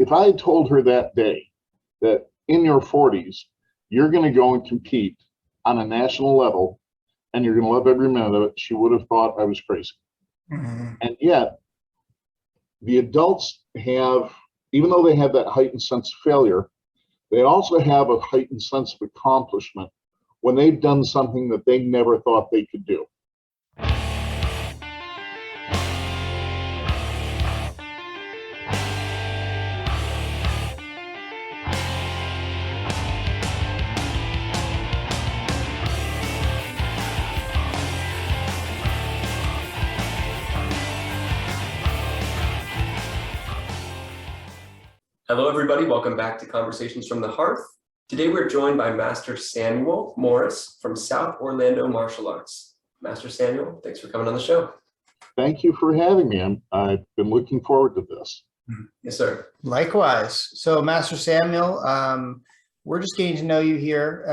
if I had told her that day that in your 40s, you're going to go and compete on a national level and you're going to love every minute of it, she would have thought I was crazy. Mhm. And yet, the adults have, even though they have that heightened sense of failure, they also have a heightened sense of accomplishment when they've done something that they never thought they could do. Hello, everybody. Welcome back to Conversations from the Hearth. Today, we're joined by Master Samuel Morris from South Orlando Martial Arts. Master Samuel, thanks for coming on the show. Thank you for having me. I've been looking forward to this. Yes, sir. Likewise. So Master Samuel, we're just getting to know you here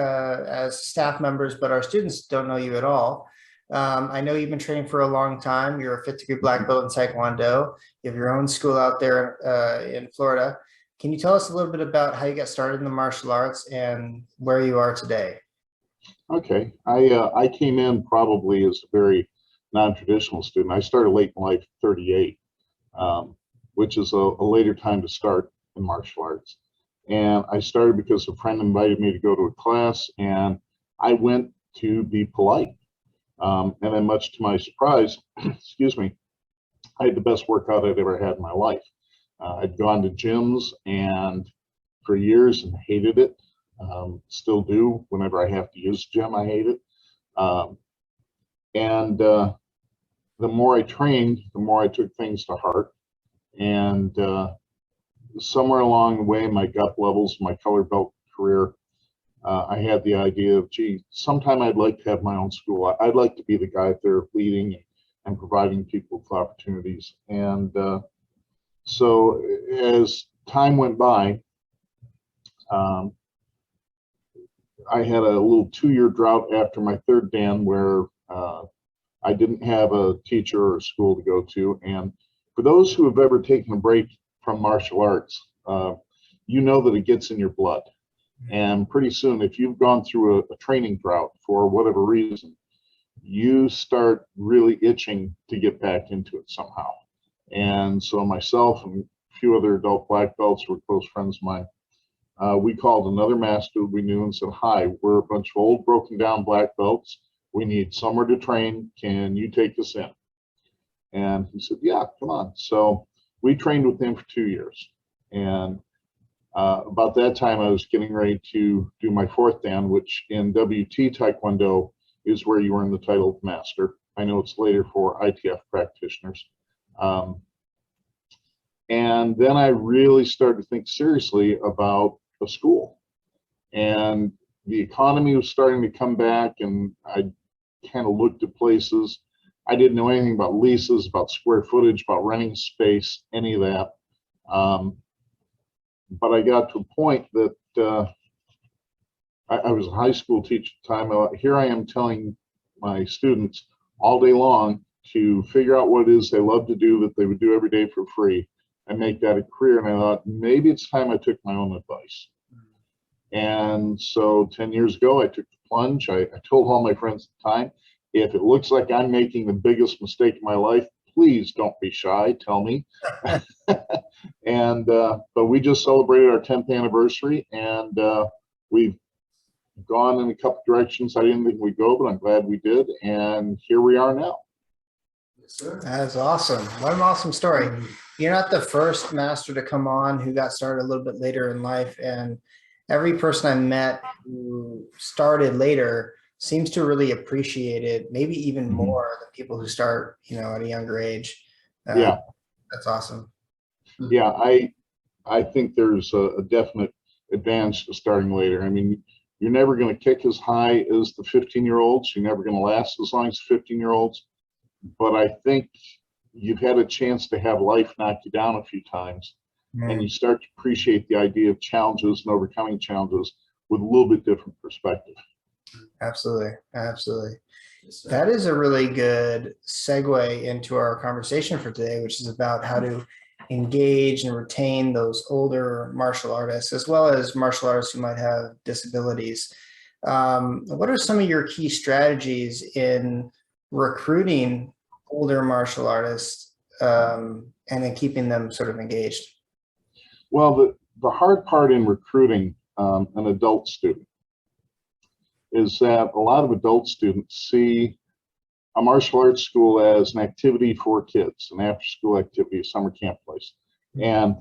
as staff members, but our students don't know you at all. I know you've been training for a long time. You're a 5th degree black belt in Taekwondo. You have your own school out there in Florida. Can you tell us a little bit about how you got started in the martial arts and where you are today? Okay, I came in probably as a very non-traditional student. I started late in life, 38, which is a later time to start in martial arts. And I started because a friend invited me to go to a class, and I went to be polite. And then, much to my surprise, excuse me, I had the best workout I'd ever had in my life. I'd gone to gyms and for years and hated it. Still do. Whenever I have to use a gym, I hate it. The more I trained, the more I took things to heart. And somewhere along the way, my gut levels, my color belt career, I had the idea of, gee, sometime I'd like to have my own school. I'd like to be the guy there leading and providing people with opportunities. And so as time went by, I had a little 2-year drought after my 3rd Dan where I didn't have a teacher or a school to go to. And for those who have ever taken a break from martial arts, you know that it gets in your blood. And pretty soon, if you've gone through a training drought for whatever reason, you start really itching to get back into it somehow. And so myself and a few other adult black belts who were close friends of mine, we called another master we knew and said, hi, we're a bunch of old broken down black belts. We need somewhere to train. Can you take us in? And he said, yeah, come on. So we trained with him for 2 years. And about that time, I was getting ready to do my 4th Dan, which in WT Taekwondo is where you earn the title of master. I know it's later for ITF practitioners. And then I really started to think seriously about a school. And the economy was starting to come back, and I kind of looked at places. I didn't know anything about leases, about square footage, about renting space, any of that. But I got to a point that I was a high school teacher at the time. Here I am telling my students all day long to figure out what it is they love to do that they would do every day for free and make that a career. And I thought, maybe it's time I took my own advice. And so 10 years ago, I took the plunge. I told all my friends at the time, if it looks like I'm making the biggest mistake of my life, please don't be shy, tell me. And but we just celebrated our 10th anniversary, and we've gone in a couple directions I didn't think we'd go, but I'm glad we did, and here we are now. Yes, sir. That's awesome. What an awesome story. You're not the first master to come on who got started a little bit later in life, and every person I met who started later seems to really appreciate it, maybe even more than people who start, at a younger age. Yeah, that's awesome. Yeah, I think there's a definite advantage to starting later. I mean, you're never going to kick as high as the 15-year-olds. You're never going to last as long as 15-year-olds. But I think you've had a chance to have life knock you down a few times, and you start to appreciate the idea of challenges and overcoming challenges with a little bit different perspective. Absolutely. Absolutely. Yes, sir. That is a really good segue into our conversation for today, which is about how to engage and retain those older martial artists, as well as martial artists who might have disabilities. What are some of your key strategies in recruiting older martial artists and then keeping them sort of engaged? Well, the hard part in recruiting an adult student is that a lot of adult students see a martial arts school as an activity for kids, an after-school activity, a summer camp place. And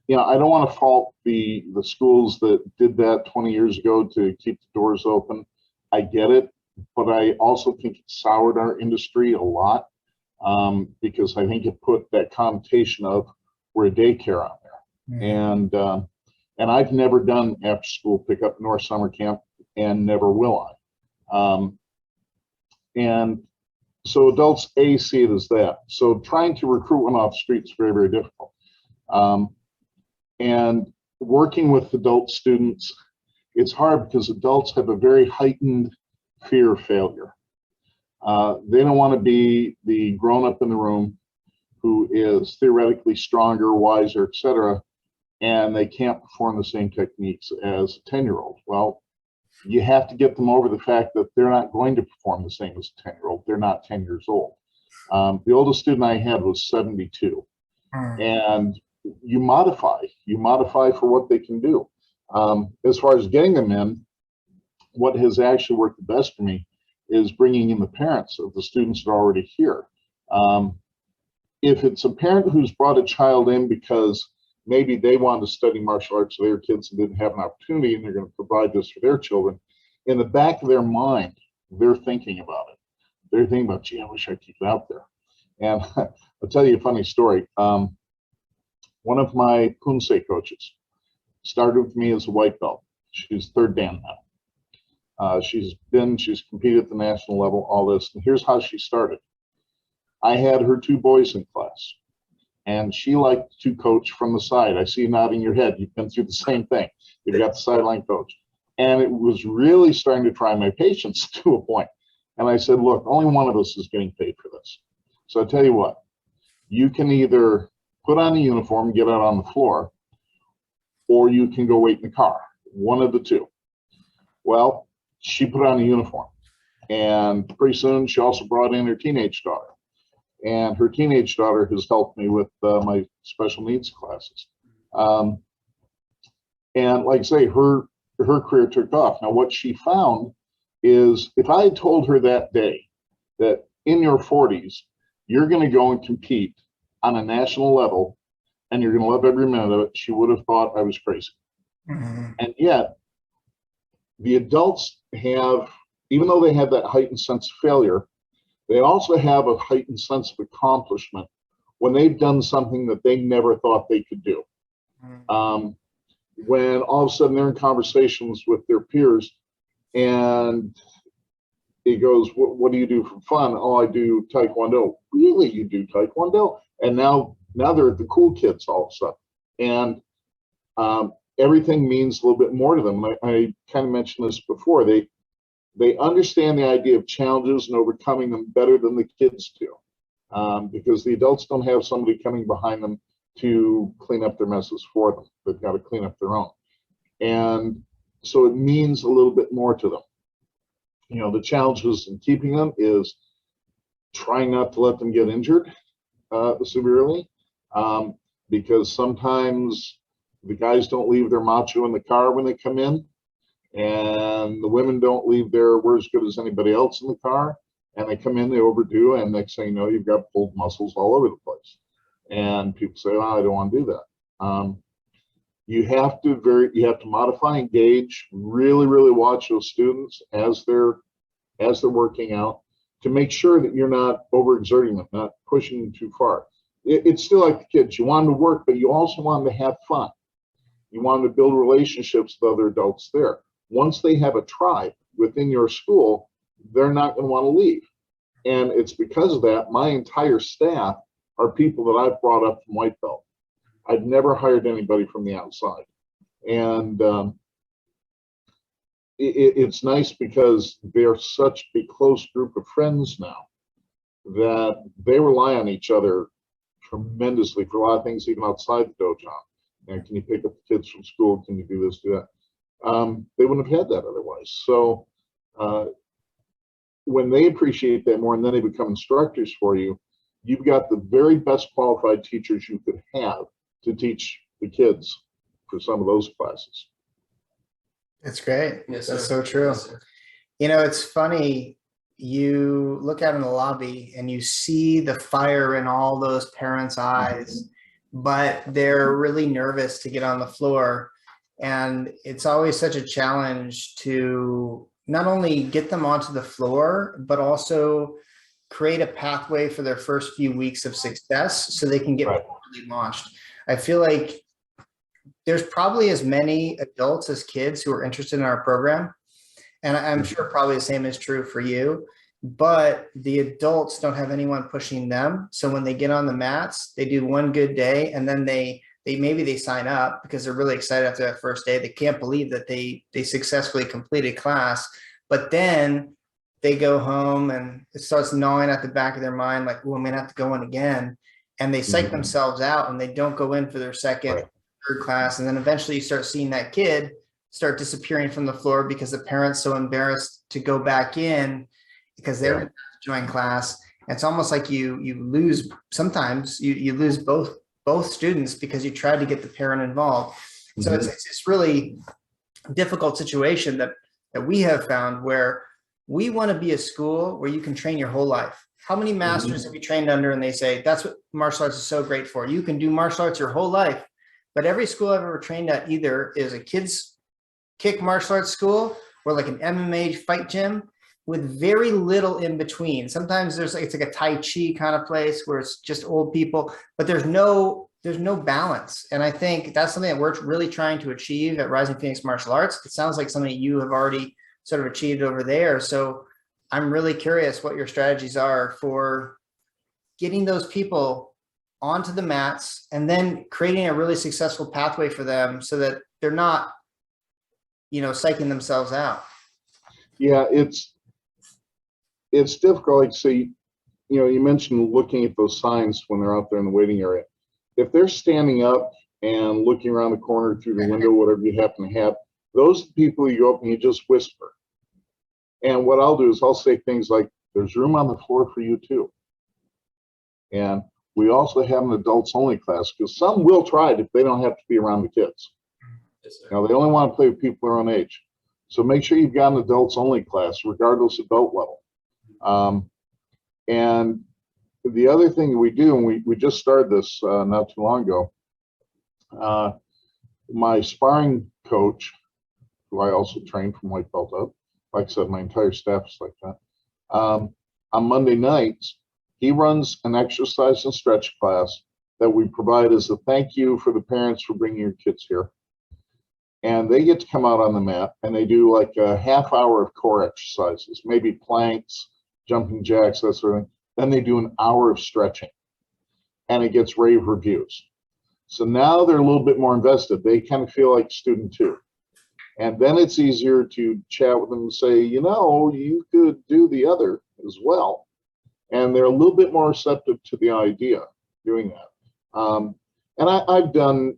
I don't want to fault the schools that did that 20 years ago to keep the doors open. I get it, but I also think it soured our industry a lot because I think it put that connotation of we're a daycare on there. Mm-hmm. And I've never done after-school pickup nor summer camp, and never will I. And so adults see it as that. So trying to recruit one off the street is very, very difficult. And working with adult students, it's hard because adults have a very heightened fear of failure. They don't want to be the grown-up in the room who is theoretically stronger, wiser, etc., and they can't perform the same techniques as a 10-year-old. Well, you have to get them over the fact that they're not going to perform the same as a 10-year-old. They're not 10 years old. The oldest student I had was 72. And you modify for what they can do. As far as getting them in, what has actually worked the best for me is bringing in the parents of the students that are already here. If it's a parent who's brought a child in because maybe they wanted to study martial arts with their kids and didn't have an opportunity, and they're going to provide this for their children, in the back of their mind, they're thinking about it. They're thinking about, gee, I wish I could keep it out there. And I'll tell you a funny story. One of my Punsei coaches started with me as a white belt. She's third dan now. She's competed at the national level, all this. And here's how she started. I had her two boys in class, and she liked to coach from the side. I see you nodding your head. You've been through the same thing. You've got the sideline coach. And it was really starting to try my patience to a point. And I said, look, only one of us is getting paid for this. So I tell you what, you can either put on a uniform and get out on the floor, or you can go wait in the car, one of the two. Well, she put on a uniform, and pretty soon she also brought in her teenage daughter. And her teenage daughter has helped me with my special needs classes. And like I say, her career took off. Now, what she found is if I had told her that day that in your 40s, you're going to go and compete on a national level and you're going to love every minute of it, she would have thought I was crazy. Mm-hmm. And yet, the adults have, even though they have that heightened sense of failure, they also have a heightened sense of accomplishment when they've done something that they never thought they could do. Mm-hmm. When all of a sudden they're in conversations with their peers and he goes, what do you do for fun? Oh, I do Taekwondo. Really, you do Taekwondo? And now they're the cool kids all of a sudden. And everything means a little bit more to them. And I kind of mentioned this before. They understand the idea of challenges and overcoming them better than the kids do. Because the adults don't have somebody coming behind them to clean up their messes for them. They've got to clean up their own. And so it means a little bit more to them. You know, the challenges in keeping them is trying not to let them get injured severely, because sometimes the guys don't leave their macho in the car when they come in, and the women don't leave their we're as good as anybody else in the car, and they come in, they overdo, and next thing you know, you've got pulled muscles all over the place. And people say, oh, I don't want to do that. You have to modify, engage, really, really watch those students as they're working out to make sure that you're not overexerting them, not pushing them too far. It's still like the kids. You want them to work, but you also want them to have fun. You want them to build relationships with other adults there. Once they have a tribe within your school, they're not going to want to leave. And it's because of that, my entire staff are people that I've brought up from white belt. I've never hired anybody from the outside. And it's nice because they're such a close group of friends now that they rely on each other tremendously for a lot of things, even outside the dojo. And can you pick up the kids from school? Can you do this, do that? They wouldn't have had that otherwise. So when they appreciate that more and then they become instructors for you, you've got the very best qualified teachers you could have to teach the kids for some of those classes. That's great. Yes, That's sir. so true. Yes, sir. You know, it's funny. You look out in the lobby and you see the fire in all those parents' eyes, but they're really nervous to get on the floor. And it's always such a challenge to not only get them onto the floor, but also create a pathway for their first few weeks of success so they can get really launched. I feel like there's probably as many adults as kids who are interested in our program. And I'm sure probably the same is true for you, but the adults don't have anyone pushing them. So when they get on the mats, they do one good day and then they maybe they sign up because they're really excited after that first day. They can't believe that they successfully completed class, but then they go home and it starts gnawing at the back of their mind, like, oh, I'm gonna have to go in again. And they psych themselves out and they don't go in for their second, third class. And then eventually you start seeing that kid start disappearing from the floor because the parent's so embarrassed to go back in because they're going to join class. And it's almost like you lose, sometimes you lose both students because you tried to get the parent involved. So it's this really difficult situation that we have found where we want to be a school where you can train your whole life. How many masters have you trained under and they say, that's what martial arts is so great for. You can do martial arts your whole life. But every school I've ever trained at either is a kids kick martial arts school or like an MMA fight gym with very little in between. Sometimes it's like a Tai Chi kind of place where it's just old people, but there's no balance. And I think that's something that we're really trying to achieve at Rising Phoenix Martial Arts. It sounds like something you have already sort of achieved over there. So I'm really curious what your strategies are for getting those people onto the mats and then creating a really successful pathway for them so that they're not, psyching themselves out. Yeah, it's difficult. Like, say, you mentioned looking at those signs when they're out there in the waiting area. If they're standing up and looking around the corner through the window, whatever you happen to have, those people you go up and you just whisper. And what I'll do is I'll say things like, there's room on the floor for you too. And we also have an adults only class because some will try it if they don't have to be around the kids. Yes, sir. Now, they only want to play with people their own age. So make sure you've got an adults only class, regardless of belt level. And the other thing we do, and we just started this not too long ago, my sparring coach, who I also trained from white belt up, like I said, my entire staff is like that. On Monday nights, he runs an exercise and stretch class that we provide as a thank you for the parents for bringing your kids here. And they get to come out on the mat and they do like a half hour of core exercises, maybe planks, jumping jacks, that sort of thing. Then they do an hour of stretching and it gets rave reviews. So now they're a little bit more invested. They kind of feel like a student too. And then it's easier to chat with them and say, you could do the other as well. And they're a little bit more receptive to the idea of doing that. And I've done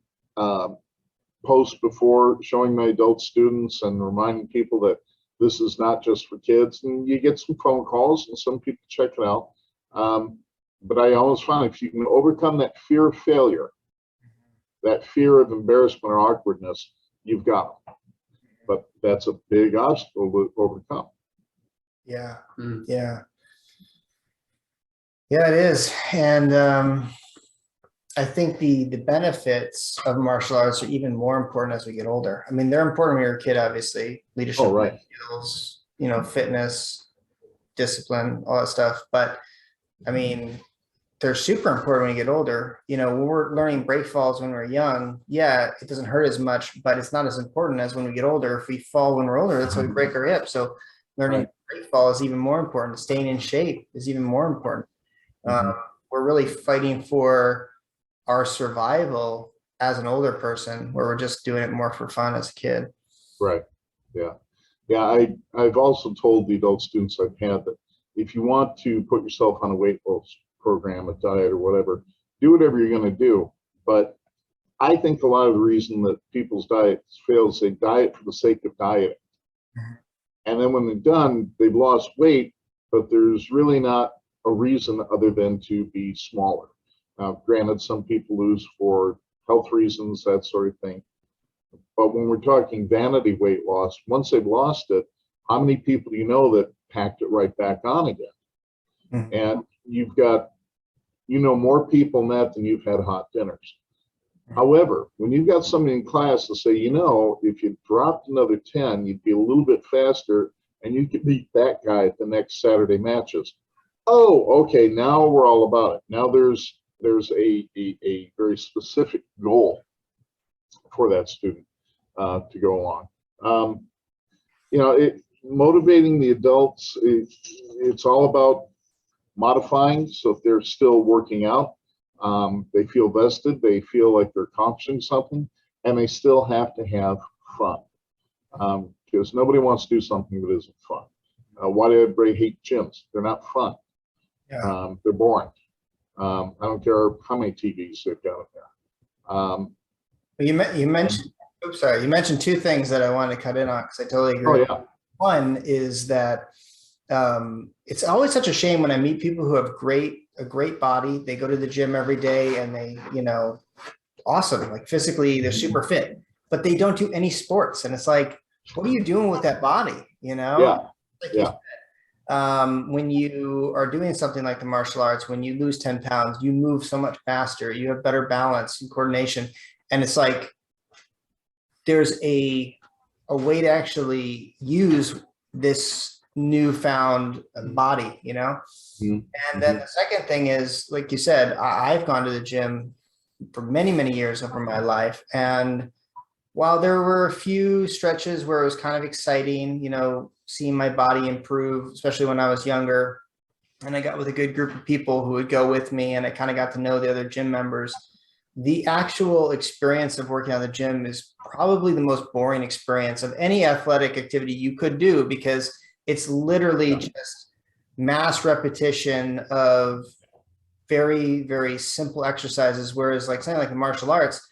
posts before showing my adult students and reminding people that this is not just for kids. And you get some phone calls and some people check it out. But I always find if you can overcome that fear of failure, that fear of embarrassment or awkwardness, you've got them. But that's a big obstacle to overcome. Yeah. Yeah, it is. And I think the benefits of martial arts are even more important as we get older. I mean, they're important when you're a kid, obviously, leadership skills, fitness, discipline, all that stuff. But I mean, they're super important when you get older. When we're learning break falls when we're young, yeah, it doesn't hurt as much, but it's not as important as when we get older. If we fall when we're older, that's how we break our hip. So learning break fall is even more important. Staying in shape is even more important. We're really fighting for our survival as an older person, where we're just doing it more for fun as a kid. Right. Yeah. I've also told the adult students I've had that if you want to put yourself on a weight loss program, a diet or whatever, do whatever you're going to do. But I think a lot of the reason that people's diets fail is they diet for the sake of dieting. And then when they're done, they've lost weight, but there's really not a reason other than to be smaller. Now, granted, some people lose for health reasons, that sort of thing. But when we're talking vanity weight loss, once they've lost it, how many people do you know that packed it right back on again? And you've got, more people in that than you've had hot dinners. However, when you've got somebody in class to say, if you dropped another 10, you'd be a little bit faster and you could beat that guy at the next Saturday matches. Oh, okay, now we're all about it. Now there's a very specific goal for that student to go along. Motivating the adults, it's all about modifying. So if they're still working out, they feel vested, they feel like they're accomplishing something, and they still have to have fun. Because nobody wants to do something that isn't fun. Why do everybody hate gyms? They're not fun. Yeah. They're boring. I don't care how many TVs they've got in there. You mentioned, oops, sorry, you mentioned two things that I wanted to cut in on because I totally agree. Oh, yeah. One is that it's always such a shame when I meet people who have a great body. They go to the gym every day and they, awesome, like physically they're super fit, but they don't do any sports. And it's like, what are you doing with that body? Yeah. Like Yeah. When you are doing something like the martial arts, when you lose 10 pounds, you move so much faster, you have better balance and coordination. And it's like, there's a way to actually use this newfound body, Mm-hmm. And then the second thing is, like you said, I've gone to the gym for many, many years over my life. And while there were a few stretches where it was kind of exciting, seeing my body improve, especially when I was younger, and I got with a good group of people who would go with me and I kind of got to know the other gym members. The actual experience of working on the gym is probably the most boring experience of any athletic activity you could do, because it's literally just mass repetition of very, very simple exercises. Whereas like something like the martial arts,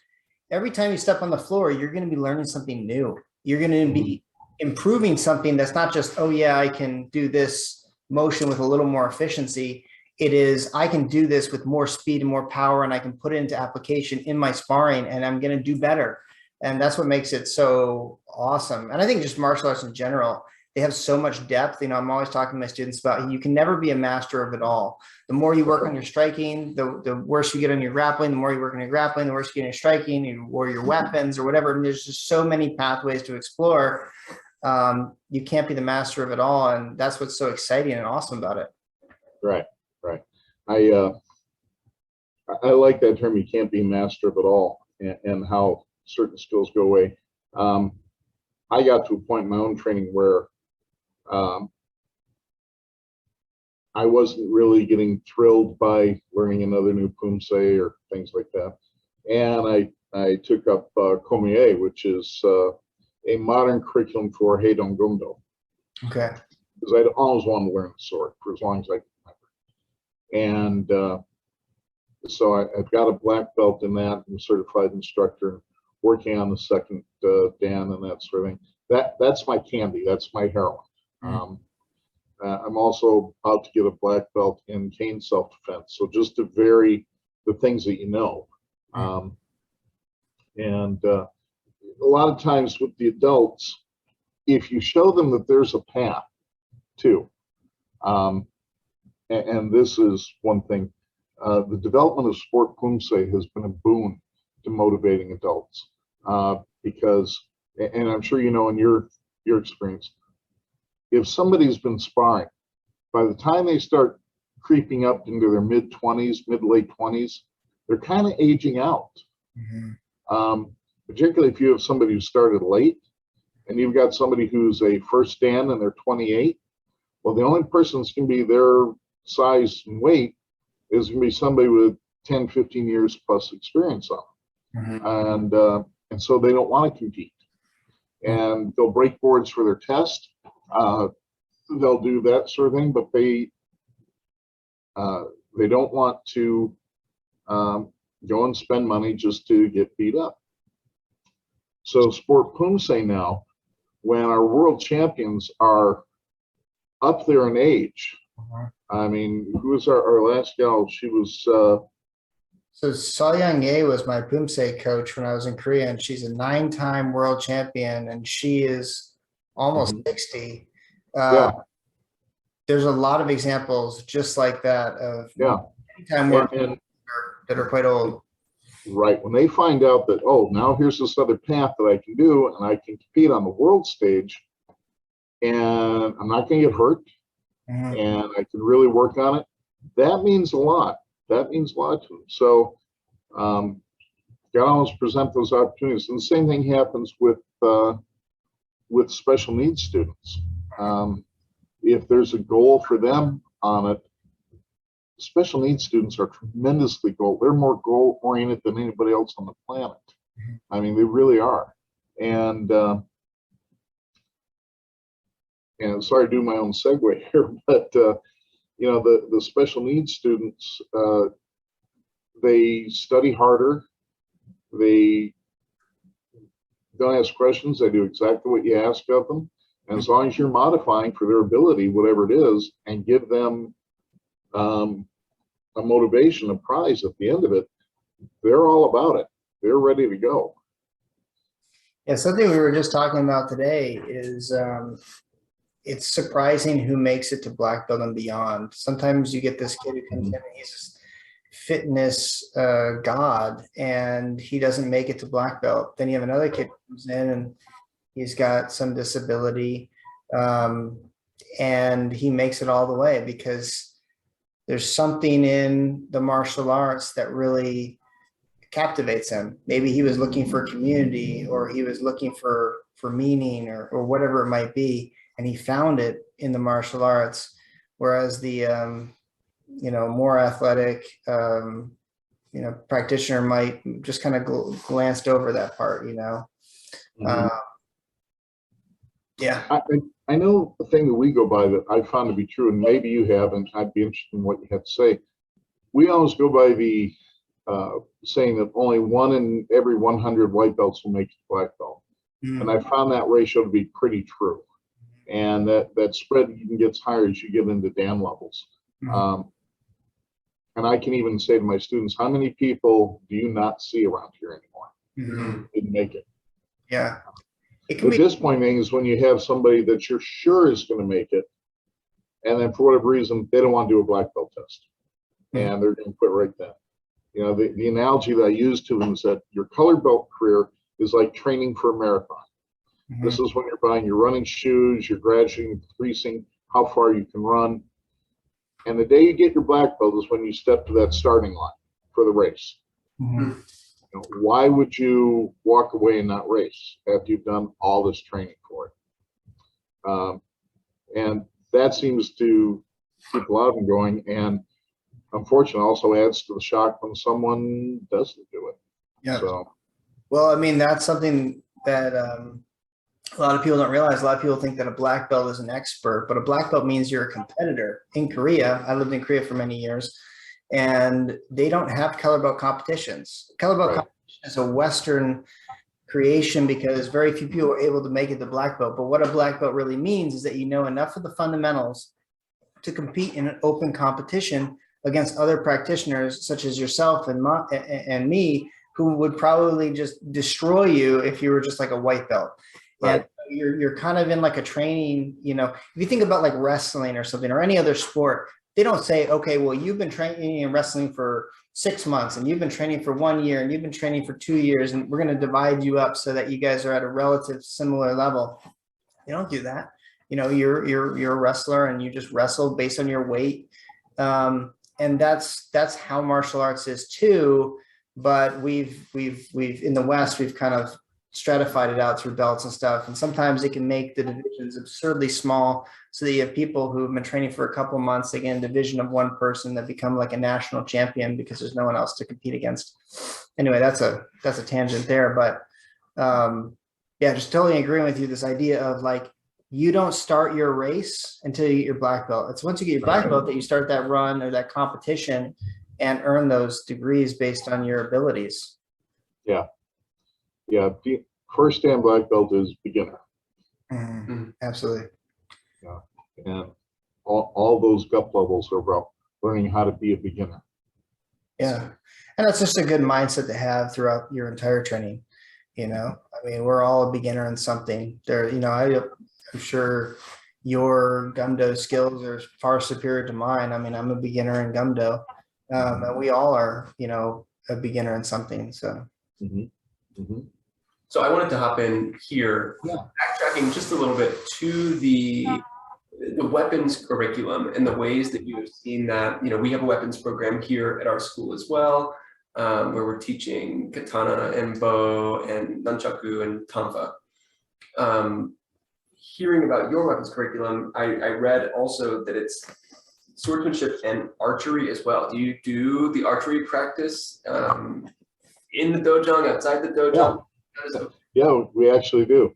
every time you step on the floor, you're going to be learning something new. You're going to be improving something that's not just, oh yeah, I can do this motion with a little more efficiency. It is, I can do this with more speed and more power, and I can put it into application in my sparring, and I'm going to do better. And that's what makes it so awesome. And I think just martial arts in general, they have so much depth. I'm always talking to my students about, you can never be a master of it all. The more you work on your striking, the worse you get on your grappling. The more you work on your grappling, the worse you get on your striking, or your weapons or whatever. And there's just so many pathways to explore. You can't be the master of it all. And that's what's so exciting and awesome about it. Right. I like that term, you can't be master of it all, and how certain skills go away. I got to a point in my own training where I wasn't really getting thrilled by learning another new Pumse or things like that. And I took up Komiye, which is a modern curriculum for Heidong Gumdo. Okay. Because I'd always wanted to learn the sword for as long as I could remember. And so I've got a black belt in that. I'm a certified instructor, working on the second Dan and that sort of thing. That's my candy. That's my heroin. I'm also about to get a black belt in cane self-defense. So just to vary the things that you know. And a lot of times with the adults, if you show them that there's a path too, and this is one thing, the development of sport Pumse has been a boon to motivating adults, because, and I'm sure in your experience, if somebody's been sparring, by the time they start creeping up into their mid-20s, mid-late 20s, they're kind of aging out. Particularly if you have somebody who started late, and you've got somebody who's a first Dan and they're 28. Well, the only person that's going to be their size and weight is going to be somebody with 10, 15 years plus experience on them. And so they don't want to compete. And they'll break boards for their test. They'll do that sort of thing, but they don't want to go and spend money just to get beat up. So Sport Poomsae now, when our world champions are up there in age, I mean, who was our last gal? She was. So Soyoung Ye was my Poomsae coach when I was in Korea, and she's a 9-time world champion, and she is almost 60. Yeah. There's a lot of examples just like that of Yeah. 9-time world And that are quite old. right, when they find out that, oh, now here's this other path that I can do, and I can compete on the world stage, and I'm not going to get hurt, and I can really work on it, that means a lot. That means a lot to them. So, got to always present those opportunities. And the same thing happens with special needs students. If there's a goal for them on it, special needs students are tremendously they're more goal oriented than anybody else on the planet. I mean, they really are. And sorry to do my own segue here, but you know, the special needs students, they study harder. They don't ask questions. They do exactly what you ask of them. And as long as you're modifying for their ability, whatever it is, and give them a motivation, a prize at the end of it, they're all about it. They're ready to go. Yeah, something we were just talking about today is it's surprising who makes it to black belt and beyond. Sometimes you get this kid who comes in and he's this fitness god, and he doesn't make it to black belt. Then you have another kid who comes in and he's got some disability, and he makes it all the way because there's something in the martial arts that really captivates him. Maybe he was looking for community, or he was looking for meaning, or whatever it might be, and he found it in the martial arts. Whereas the you know, more athletic you know, practitioner might just kind of glanced over that part, you know. Yeah. I know the thing that we go by that I found to be true, and maybe you have, and I'd be interested in what you have to say. We always go by the saying that only 1 in every 100 white belts will make it to black belt. And I found that ratio to be pretty true. And that spread even gets higher as you get into Dan levels. And I can even say to my students, how many people do you not see around here anymore? Didn't make it. Yeah. The disappointing is when you have somebody that you're sure is going to make it, and then for whatever reason, they don't want to do a black belt test, and they're going to quit right then. You know, the analogy that I use to them is that your color belt career is like training for a marathon. This is when you're buying your running shoes, you're gradually increasing how far you can run. And the day you get your black belt is when you step to that starting line for the race. You know, why would you walk away and not race after you've done all this training for it? And that seems to keep a lot of them going. And unfortunately, also adds to the shock when someone doesn't do it. Yeah. So, well, I mean, that's something that a lot of people don't realize. A lot of people think that a black belt is an expert, but a black belt means you're a competitor. In Korea, I lived in Korea for many years, and they don't have color belt competitions. Color belt competition is a Western creation because very few people are able to make it to black belt. But what a black belt really means is that you know enough of the fundamentals to compete in an open competition against other practitioners such as yourself and me, who would probably just destroy you if you were just like a white belt. And you're kind of in like a training, you know, if you think about like wrestling or something or any other sport, they don't say, okay, well, you've been training in wrestling for 6 months, and you've been training for 1 year, and you've been training for 2 years, and we're going to divide you up so that you guys are at a relative similar level. They don't do that. You know, you're a wrestler, and you just wrestle based on your weight. And that's how martial arts is too. But we've in the West, we've kind of stratified it out through belts and stuff. And sometimes it can make the divisions absurdly small, so that you have people who've been training for a couple of months, they get a division of one person that become like a national champion because there's no one else to compete against. Anyway, that's a tangent there. But yeah, just totally agreeing with you. This idea of like, you don't start your race until you get your black belt. It's once you get your black belt that you start that run or that competition. and earn those degrees based on your abilities. Yeah. The first Dan black belt is beginner. Absolutely. Yeah. And all those GUP levels are about learning how to be a beginner. Yeah. And that's just a good mindset to have throughout your entire training. You know, I mean, we're all a beginner in something there. You know, I'm sure your gumdo skills are far superior to mine. I mean, I'm a beginner in gumdo, and we all are, you know, a beginner in something. So. So I wanted to hop in here, backtracking just a little bit to the weapons curriculum and the ways that you have seen that. You know, we have a weapons program here at our school as well, where we're teaching katana and bow and nunchaku and tanfa. Hearing about your weapons curriculum, I read also that it's swordsmanship and archery as well. Do you do the archery practice in the dojo, outside the dojo? Yeah, we actually do.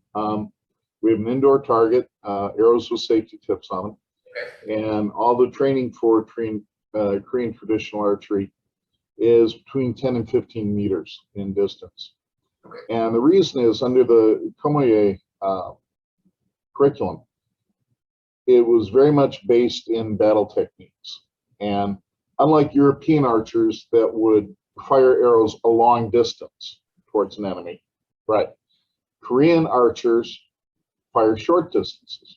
We have an indoor target, arrows with safety tips on them, and all the training for Korean traditional archery is between 10 and 15 meters in distance. And the reason is, under the Komoye curriculum, it was very much based in battle techniques. And unlike European archers that would fire arrows a long distance towards an enemy, right? Korean archers fire short distances.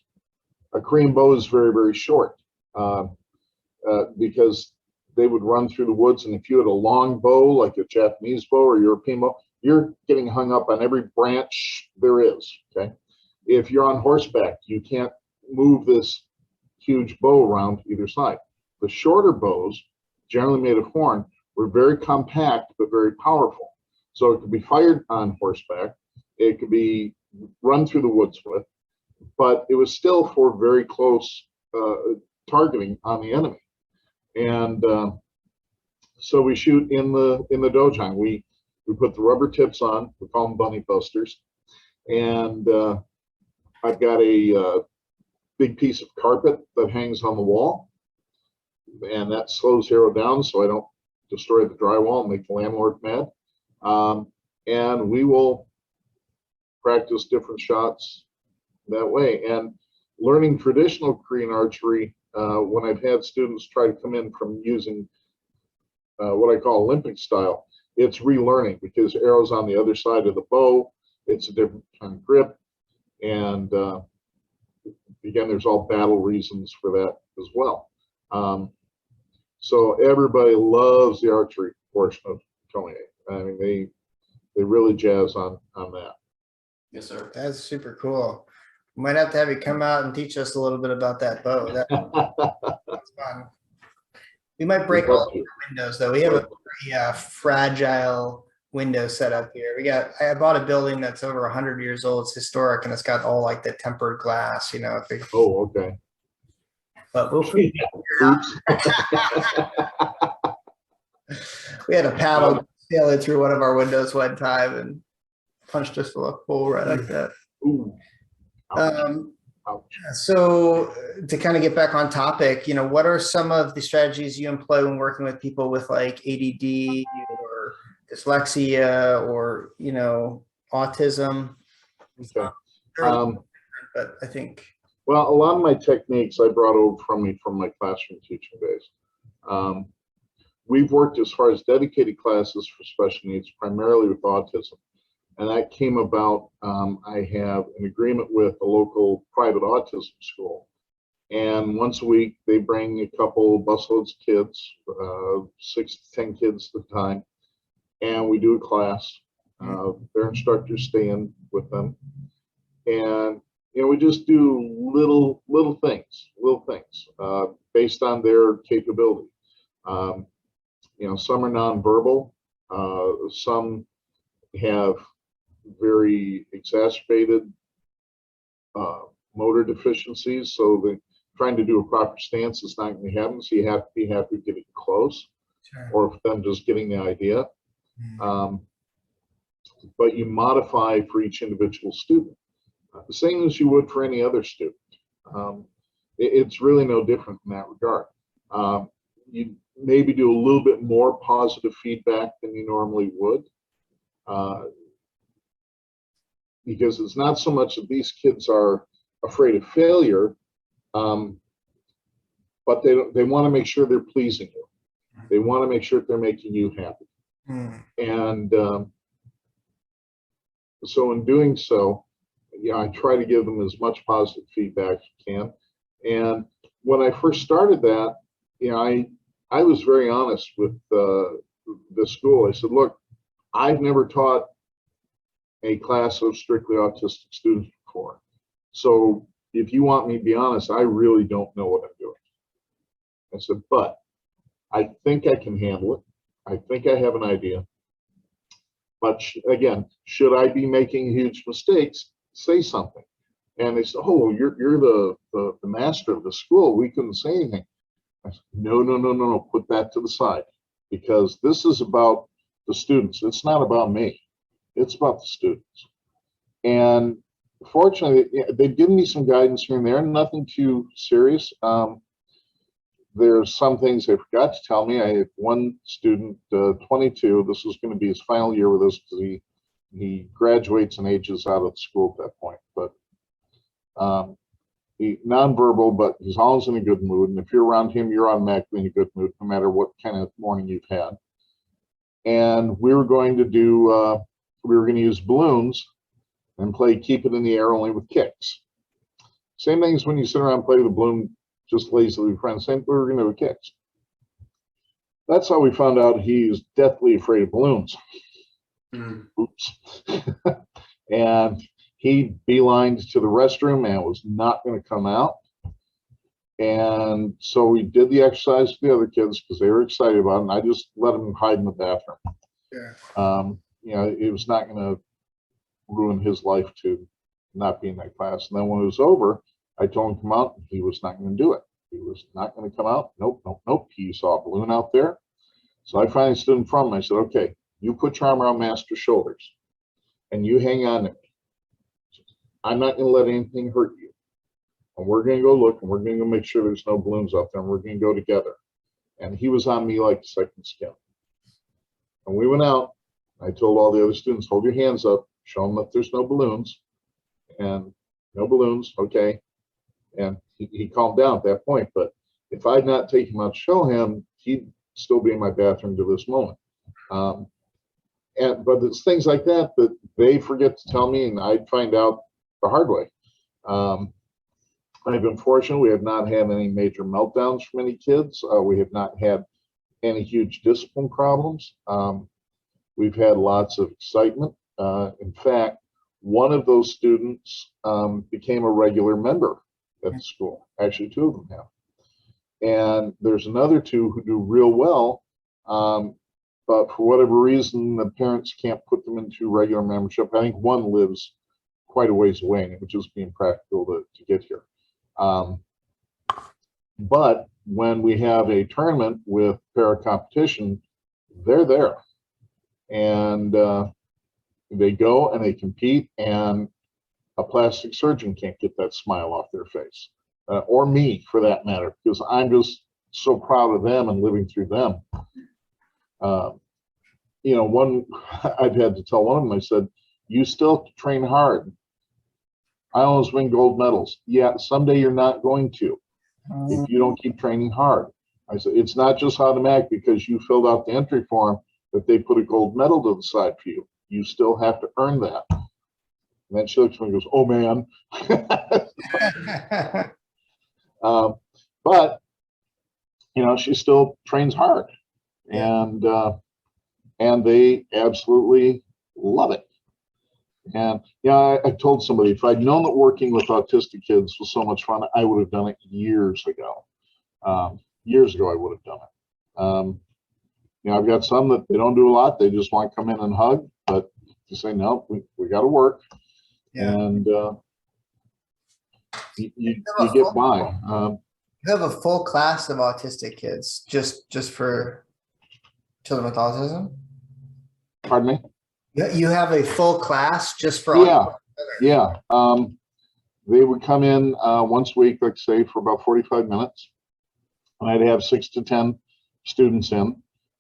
A Korean bow is very, very short because they would run through the woods, and if you had a long bow like a Japanese bow or European bow, you're getting hung up on every branch there is. Okay, if you're on horseback, you can't move this huge bow around either side. The shorter bows, generally made of horn, were very compact but very powerful. So it could be fired on horseback, it could be run through the woods with, but it was still for very close targeting on the enemy. And so we shoot in the dojang. We put the rubber tips on. We call them bunny busters. And I've got a big piece of carpet that hangs on the wall, and that slows arrow down so I don't destroy the drywall and make the landlord mad. And we will practice different shots that way. And learning traditional Korean archery, when I've had students try to come in from using what I call Olympic style, it's relearning, because arrows on the other side of the bow, it's a different kind of grip. And again, there's all battle reasons for that as well. So everybody loves the archery portion of Komoye. I mean, they really jazz on that. Yes, sir. That's super cool. We might have to have you come out and teach us a little bit about that bow. That's fun. We might break all the windows though. We have a pretty fragile window set up here. I bought a building that's over 100 years old. It's historic, and it's got all like the tempered glass, you know. Oh, okay. But we'll figure it out. We had a paddle sail it through one of our windows one time and punched us a hole right like that. Ooh. Ouch. So to kind of get back on topic, you know, what are some of the strategies you employ when working with people with like ADD or dyslexia or, you know, autism? Okay. But I think. Well, a lot of my techniques I brought over from my classroom teaching days. We've worked as far as dedicated classes for special needs, primarily with autism. And that came about, I have an agreement with a local private autism school. And once a week, they bring a couple busloads of kids, 6 to 10 kids at a time. And we do a class. Their instructors stay in with them. And, you know, we just do little things based on their capability. You know, some are nonverbal. Some have very exacerbated motor deficiencies, so the trying to do a proper stance is not going to happen. So you have to be happy getting close, or them just getting the idea. But you modify for each individual student, the same as you would for any other student. It's really no different in that regard. You maybe do a little bit more positive feedback than you normally would. Because it's not so much that these kids are afraid of failure, but they want to make sure they're pleasing you. They want to make sure that they're making you happy. And so in doing so, I try to give them as much positive feedback as you can. And when I first started that, I was very honest with the school. I said, look, I've never taught a class of strictly autistic students before. So if you want me to be honest, I really don't know what I'm doing. I said, but I think I can handle it. I think I have an idea. But again, should I be making huge mistakes, say something. And they said, oh, you're the master of the school. We couldn't say anything. I said, no, put that to the side, because this is about the students. It's not about me. It's about the students. And fortunately, they've given me some guidance here and there, nothing too serious. There's some things they forgot to tell me. I had one student, 22, this was going to be his final year with us because he graduates and ages out of school at that point. But he nonverbal, but he's always in a good mood. And if you're around him, you're automatically in a good mood, no matter what kind of morning you've had. And we were going to do, we were going to use balloons and play keep it in the air only with kicks. Same thing as when you sit around and play with a balloon just lazily with friends. Same, we were going to do with kicks. That's how we found out he's deathly afraid of balloons. Oops. And he beelined to the restroom and was not going to come out. And so we did the exercise with the other kids because they were excited about it. And I just let him hide in the bathroom. It was not going to ruin his life to not be in that class. And then when it was over, I told him to come out. He was not going to do it. He was not going to come out. Nope. He saw a balloon out there. So I finally stood in front of him. I said, okay, you put your arm around Master's shoulders and you hang on to me. I'm not going to let anything hurt you. And we're going to go look and we're going to go make sure there's no balloons out there and we're going to go together. And he was on me like a second skin. And we went out. I told all the other students, hold your hands up, show them that there's no balloons. And no balloons, okay. And he calmed down at that point. But if I'd not taken him out to show him, he'd still be in my bathroom to this moment. But it's things like that that they forget to tell me, and I'd find out the hard way. I've been fortunate. We have not had any major meltdowns from any kids. We have not had any huge discipline problems. We've had lots of excitement. In fact, one of those students became a regular member at the school. Actually, two of them have. And there's another two who do real well, but for whatever reason, the parents can't put them into regular membership. I think one lives quite a ways away, and it would just be impractical to get here. But when we have a tournament with para competition, they're there. And they go and they compete, and a plastic surgeon can't get that smile off their face, or me for that matter, because I'm just so proud of them and living through them. One I've had to tell one of them, I said, you still train hard. I always win gold medals. Yeah, someday you're not going to if you don't keep training hard. I said, it's not just automatic because you filled out the entry form that they put a gold medal to the side for you. You still have to earn that. And then she looks at me and goes, oh man. But she still trains hard, and they absolutely love it. And I told somebody, if I'd known that working with autistic kids was so much fun, I would have done it years ago. Years ago, I would have done it. I've got some that they don't do a lot. They just want to come in and hug, but you say, no, we got to work. Yeah. And you get by. You have a full class of autistic kids just for children with autism? Pardon me? You have a full class just for autism? Yeah. They would come in once a week, like say, for about 45 minutes. And I'd have 6 to 10 students in.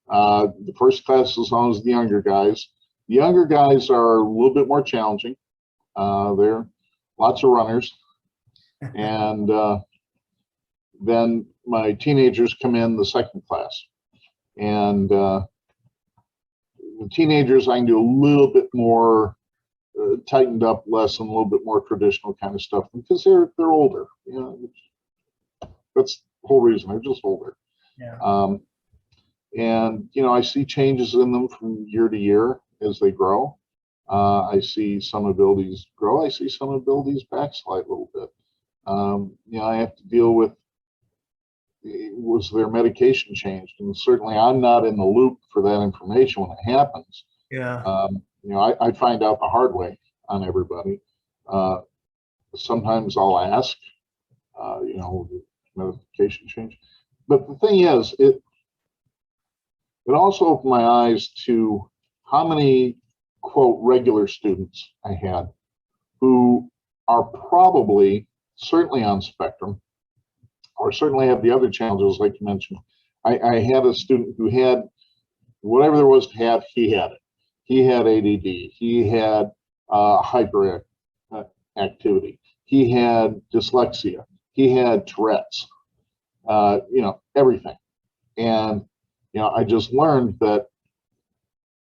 The first class is on as the younger guys. The younger guys are a little bit more challenging. They're lots of runners. And then my teenagers come in the second class. And the teenagers, I can do a little bit more tightened up lesson, a little bit more traditional kind of stuff because they're older. You know, that's the whole reason. They're just older. Yeah. And you know, I see changes in them from year to year as they grow. I see some abilities grow. I see some abilities backslide a little bit. You know, I have to deal with, was their medication changed? And certainly I'm not in the loop for that information when it happens. Yeah. You know, I find out the hard way on everybody. Sometimes I'll ask, you know, medication change. But the thing is, it also opened my eyes to how many, quote, regular students I had who are probably certainly on spectrum, or certainly have the other challenges like you mentioned. I had a student who had whatever there was to have, he had it. He had ADD, he had hyperactivity, he had dyslexia, he had Tourette's, you know, everything. And, you know, I just learned that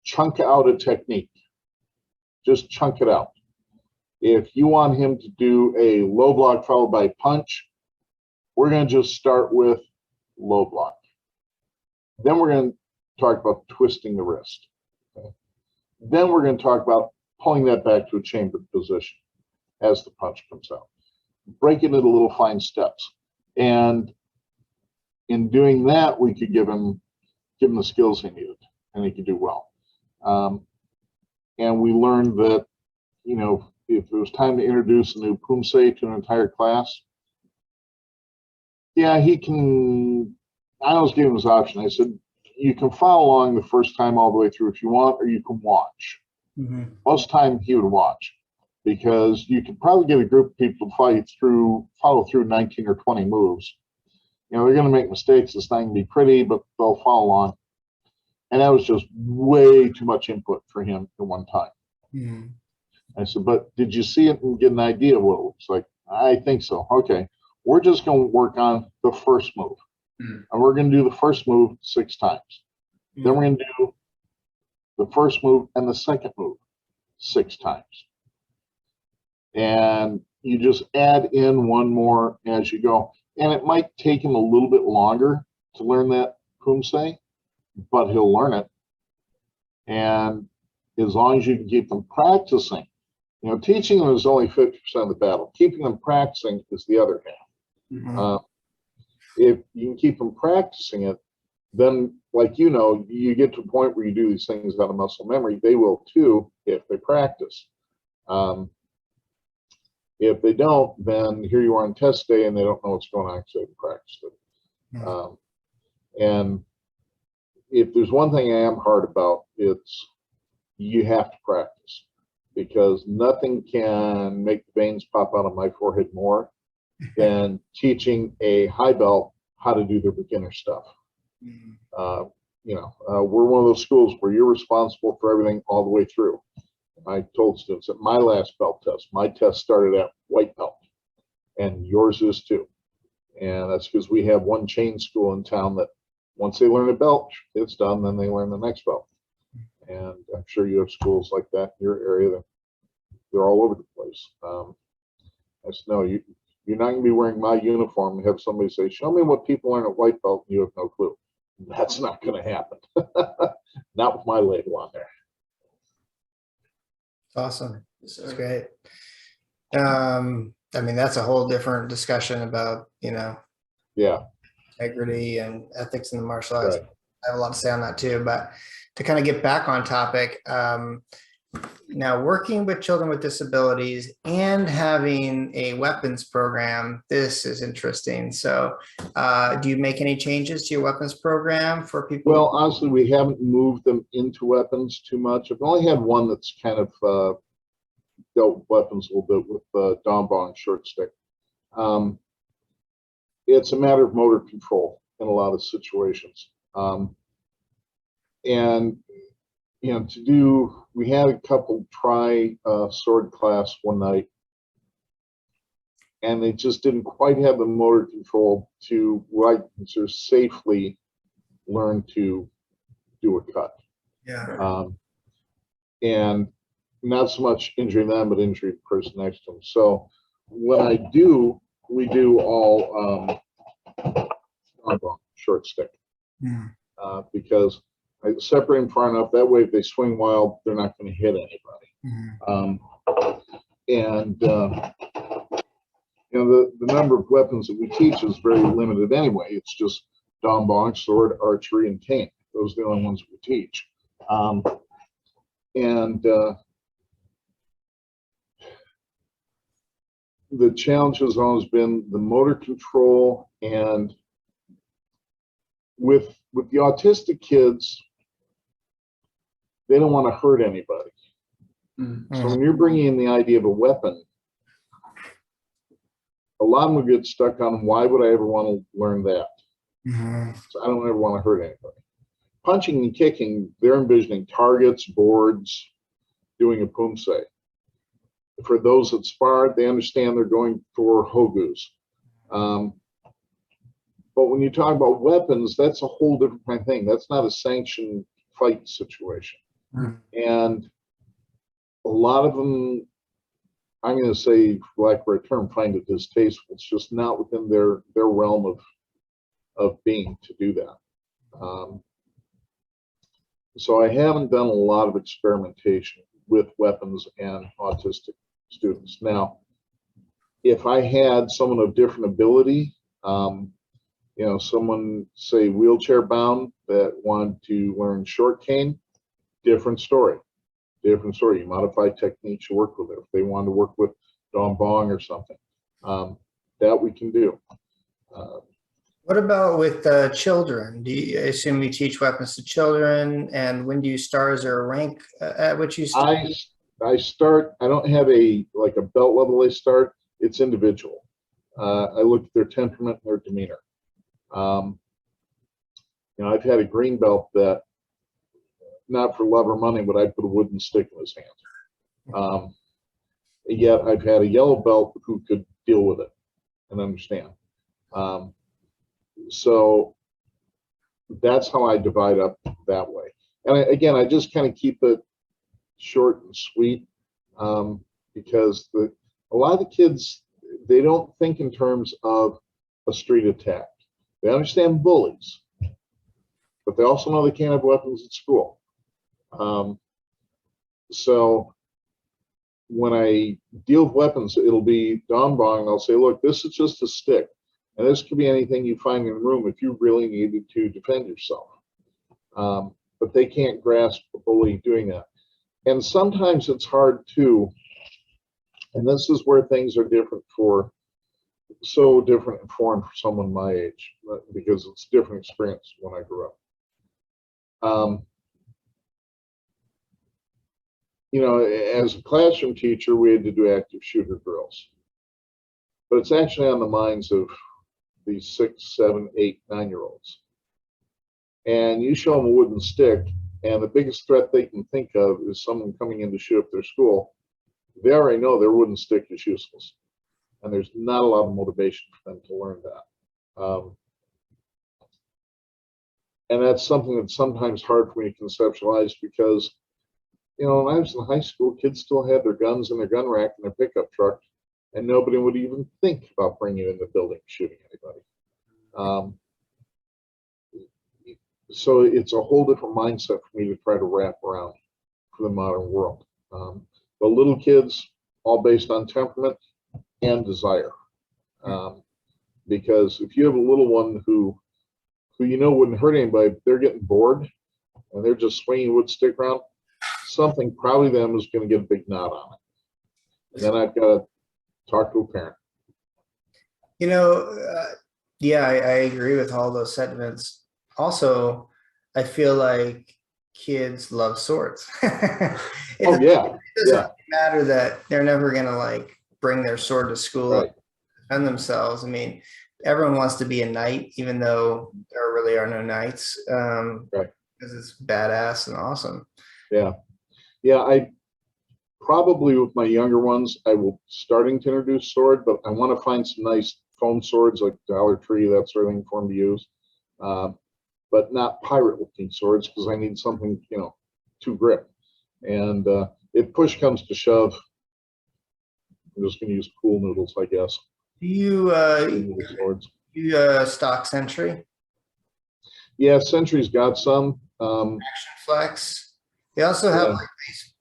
chunk out a technique, just chunk it out. If you want him to do a low block followed by punch, we're going to just start with low block. Then we're going to talk about twisting the wrist. Okay? Then we're going to talk about pulling that back to a chambered position as the punch comes out. Break it into little fine steps. And in doing that, we could give him the skills he needed, and he could do well. And we learned that, you know, if it was time to introduce a new Pumse to an entire class, yeah, he can. I always gave him his option. I said, you can follow along the first time all the way through if you want, or you can watch. Mm-hmm. Most time he would watch, because you could probably get a group of people to follow through 19 or 20 moves. You know, they're going to make mistakes. It's not going to be pretty, but they'll follow along. And that was just way too much input for him at one time. Mm-hmm. I said, but did you see it and get an idea of what it looks like? I think so. Okay. We're just going to work on the first move. Mm-hmm. And we're going to do the first move 6 times. Mm-hmm. Then we're going to do the first move and the second move 6 times. And you just add in one more as you go. And it might take him a little bit longer to learn that Pumse, but he'll learn it. And as long as you can keep them practicing, you know, teaching them is only 50% of the battle. Keeping them practicing is the other half. Mm-hmm. If you can keep them practicing it, then, like, you know, you get to a point where you do these things out of muscle memory. They will too if they practice. If they don't, then here you are on test day and they don't know what's going on because they haven't practiced it. Mm-hmm. And if there's one thing I am hard about, it's you have to practice, because nothing can make the veins pop out of my forehead more than teaching a high belt how to do their beginner stuff. Mm-hmm. You know, we're one of those schools where you're responsible for everything all the way through. I told students at my last belt test, my test started at white belt, and yours is too. And that's because we have one chain school in town that once they learn a belt, it's done, then they learn the next belt. And I'm sure you have schools like that in your area that they're all over the place. I said, no, you're not going to be wearing my uniform and have somebody say, show me what people learn at white belt, and you have no clue. That's not going to happen. Not with my label on there. Awesome. That's great. I mean, that's a whole different discussion about, you know, yeah, integrity and ethics in the martial arts. Right. I have a lot to say on that too, but to kind of get back on topic, now working with children with disabilities and having a weapons program, this is interesting. So do you make any changes to your weapons program for people? Well, honestly, we haven't moved them into weapons too much. I've only had one that's kind of dealt with weapons a little bit with Donbon short stick. It's a matter of motor control in a lot of situations. And we had a couple try sword class one night, and they just didn't quite have the motor control to what I consider safely learn to do a cut. Yeah. And not so much injuring them, but injuring the person next to them. So when we do all short stick, because I separate them far enough. That way, if they swing wild, they're not going to hit anybody. The number of weapons that we teach is very limited anyway. It's just dong bong, sword, archery, and cane. Those are the only ones we teach. The challenge has always been the motor control, and with the autistic kids, they don't want to hurt anybody. So when you're bringing in the idea of a weapon, a lot of them get stuck on, why would I ever want to learn that? So I don't ever want to hurt anybody. Punching and kicking, they're envisioning targets, boards, doing a poomsae. For those that spar, they understand they're going for hogus. But when you talk about weapons, that's a whole different kind of thing. That's not a sanctioned fight situation. And a lot of them, I'm going to say, for lack of a term, find it distasteful. It's just not within their realm of being to do that. So I haven't done a lot of experimentation with weapons and autistic students. Now, if I had someone of different ability, someone, say, wheelchair bound that wanted to learn short cane, different story. You modify techniques, you work with it. If they want to work with dong bong or something, that we can do. What about with children? I assume you teach weapons to children, and when do you start? Is there a rank at which you start? I start, I don't have a belt level I start. It's individual. I look at their temperament and their demeanor. I've had a green belt that, not for love or money, but I put a wooden stick in his hand. Yet I've had a yellow belt who could deal with it and understand. So that's how I divide up that way. And again, I just kind of keep it short and sweet, because a lot of the kids, they don't think in terms of a street attack. They understand bullies, but they also know they can't have weapons at school. So when I deal with weapons, it'll be dong bong. I'll say, look, this is just a stick, and this could be anything you find in the room if you really needed to defend yourself. But they can't grasp a bully doing that. And sometimes it's hard too, and this is where things are different so different and foreign for someone my age, because it's a different experience when I grew up. As a classroom teacher, we had to do active shooter drills, but it's actually on the minds of these 6, 7, 8, 9-year-olds. And you show them a wooden stick, and the biggest threat they can think of is someone coming in to shoot up their school. They already know their wooden stick is useless, and there's not a lot of motivation for them to learn that. And that's something that's sometimes hard for me to conceptualize, because when I was in high school, kids still had their guns in their gun rack in their pickup truck, and nobody would even think about bringing it in the building, shooting anybody. So it's a whole different mindset for me to try to wrap around for the modern world. But little kids, all based on temperament and desire. Because if you have a little one who wouldn't hurt anybody, but they're getting bored and they're just swinging a wood stick around, something probably them is going to get a big knot on it. And then I've got to talk to a parent. Yeah, I agree with all those sentiments. Also, I feel like kids love swords. It doesn't matter that they're never going to bring their sword to school and defend themselves. I mean, everyone wants to be a knight, even though there really are no knights, Right. because it's badass and awesome. Yeah. Yeah. I probably with my younger ones, I will starting to introduce sword, but I want to find some nice foam swords like Dollar Tree, that sort of thing for them to use. But not pirate looking swords because I need something, to grip. And if push comes to shove, I'm just going to use pool noodles, I guess. Do you Swords. stock Sentry? Yeah, Sentry's got some. Action Flex. They also have like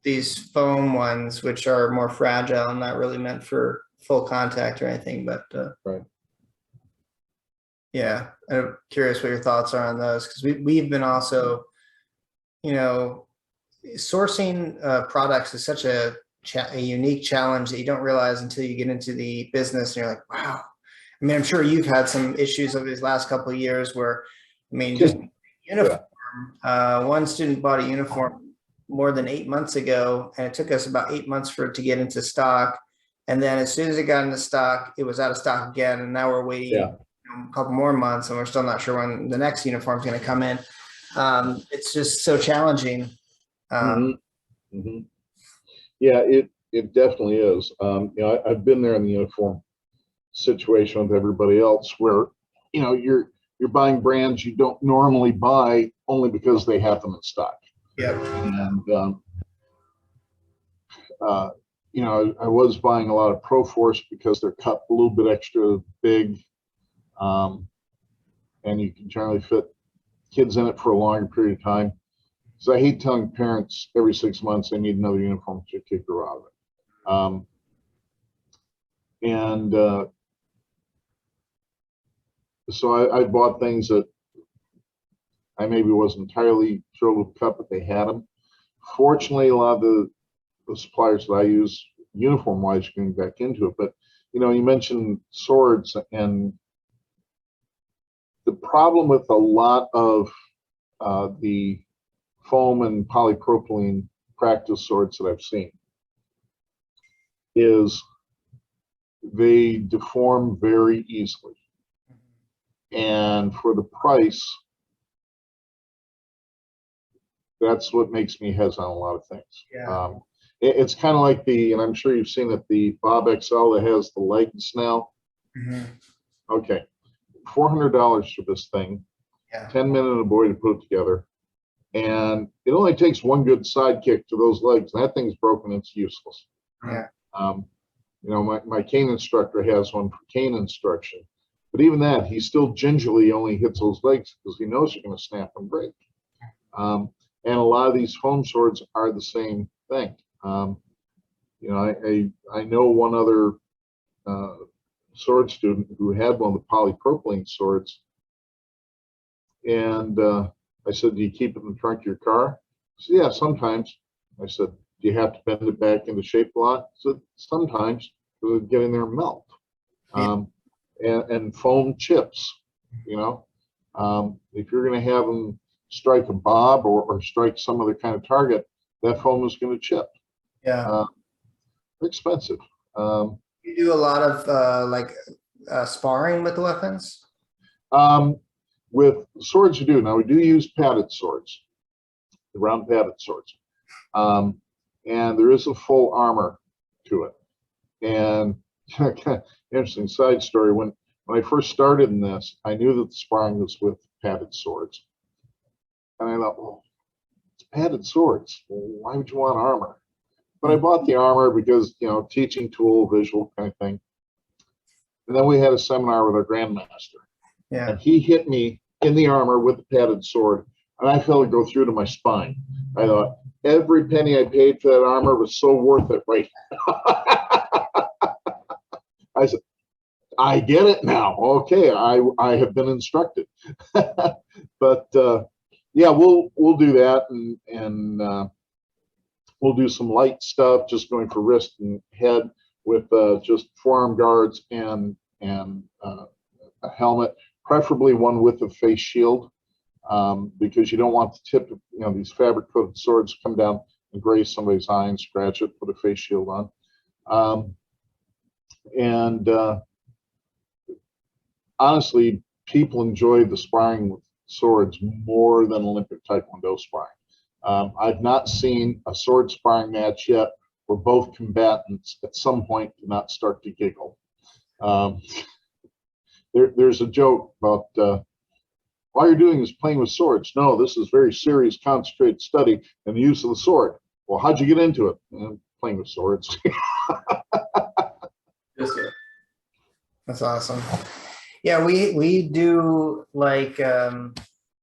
these foam ones, which are more fragile and not really meant for full contact or anything. But Right. Yeah, I'm curious what your thoughts are on those, because we've been also, sourcing products is such a unique challenge that you don't realize until you get into the business and you're like, wow. I mean, I'm sure you've had some issues over these last couple of years where, I mean, just uniform. One student bought a uniform more than 8 months ago, and it took us about 8 months for it to get into stock. And then as soon as it got into stock, it was out of stock again. And now we're waiting a couple more months, and we're still not sure when the next uniform is going to come in. It's just so challenging. Yeah, it definitely is. I've been there in the uniform situation with everybody else where, you're buying brands you don't normally buy only because they have them in stock. Yeah. And, I was buying a lot of Pro Force because they're cut a little bit extra big. And you can generally fit kids in it for a longer period of time. So I hate telling parents every 6 months they need another uniform to kick her out of it. So I bought things that I maybe wasn't entirely thrilled with the cut, but they had them. Fortunately, a lot of the suppliers that I use uniform-wise getting back into it. But, you mentioned swords, and the problem with a lot of the foam and polypropylene practice swords that I've seen is they deform very easily. And for the price, that's what makes me hesitant on a lot of things. Yeah. It's kind of like and I'm sure you've seen it, the Bob XL that has the legs now. Okay, $400 for this thing, 10 men and a boy to put it together. And it only takes one good side kick to those legs. And that thing's broken, it's useless. Yeah. My cane instructor has one for cane instruction. But even that, he still gingerly only hits those legs because he knows you're going to snap and break. And a lot of these foam swords are the same thing. I know one other sword student who had one of the polypropylene swords. And I said, do you keep it in the trunk of your car? He said, yeah, sometimes. I said, do you have to bend it back into shape a lot? He said, sometimes. It would get in there and melt. And foam chips, if you're going to have them strike a bob or strike some other kind of target, that foam is going to chip. Yeah. Expensive. You do a lot of sparring with the weapons? With swords, you do. Now, we do use padded swords, the round padded swords. And there is a full armor to it. And interesting side story, when I first started in this, I knew that the sparring was with padded swords. And I thought, well, it's padded swords. Well, why would you want armor? But I bought the armor because, teaching tool, visual kind of thing. And then we had a seminar with our grandmaster. Yeah. And he hit me in the armor with the padded sword, and I felt it go through to my spine. I thought, every penny I paid for that armor was so worth it right I said, I get it now. Okay, I have been instructed. But yeah, we'll do that, and we'll do some light stuff, just going for wrist and head with just forearm guards and a helmet, preferably one with a face shield, because you don't want the tip of these fabric coated swords to come down and graze somebody's eye and scratch it. Put a face shield on. honestly, people enjoy the sparring with swords more than Olympic Taekwondo sparring. I've not seen a sword sparring match yet where both combatants at some point do not start to giggle. There's a joke about all you're doing is playing with swords. No, this is very serious, concentrated study in the use of the sword. Well, how'd you get into it? Playing with swords. Yes, sir. That's awesome. Yeah, we do like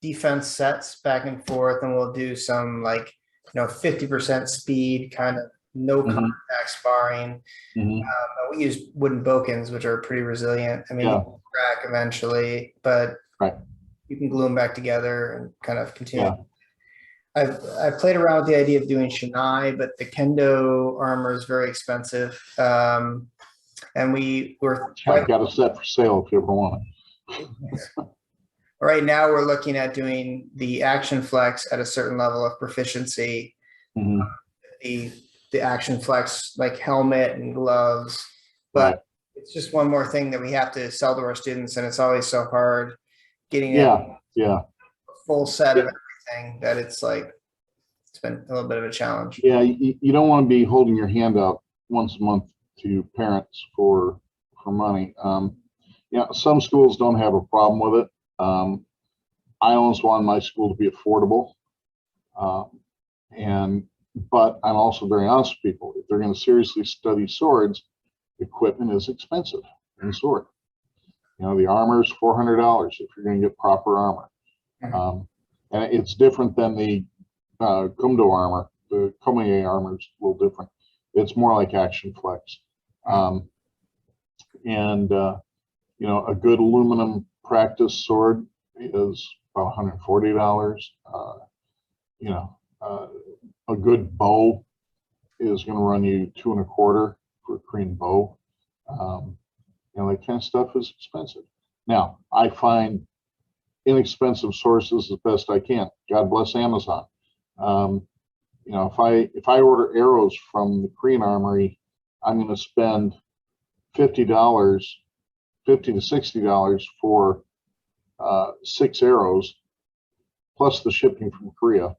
defense sets back and forth, and we'll do some like 50% speed, kind of no contact sparring. We use wooden bokens, which are pretty resilient. I mean, Yeah. you can crack eventually, but Right. you can glue them back together and kind of continue. Yeah. I've played around with the idea of doing Shinai, but the kendo armor is very expensive. And we're I've got a set for sale if you ever want it. right now we're looking at doing the action flex at a certain level of proficiency. The action flex, like helmet and gloves, but it's just one more thing that we have to sell to our students, and it's always so hard getting a full set of everything that it's been a little bit of a challenge. Yeah, you don't want to be holding your hand out once a month to parents for money. Some schools don't have a problem with it. I always want my school to be affordable, but I'm also very honest with people. If they're going to seriously study swords, equipment is expensive in sword. The armor is $400 if you're going to get proper armor, and it's different than the Kumdo armor. The Komiye armor is a little different. It's more like action flex. A good aluminum practice sword is about $140. A good bow is going to run you $225 for a Korean bow. That kind of stuff is expensive. Now, I find inexpensive sources as best I can. God bless Amazon. If I order arrows from the Korean Armory, I'm going to spend $50 to $60 for 6 arrows, plus the shipping from Korea.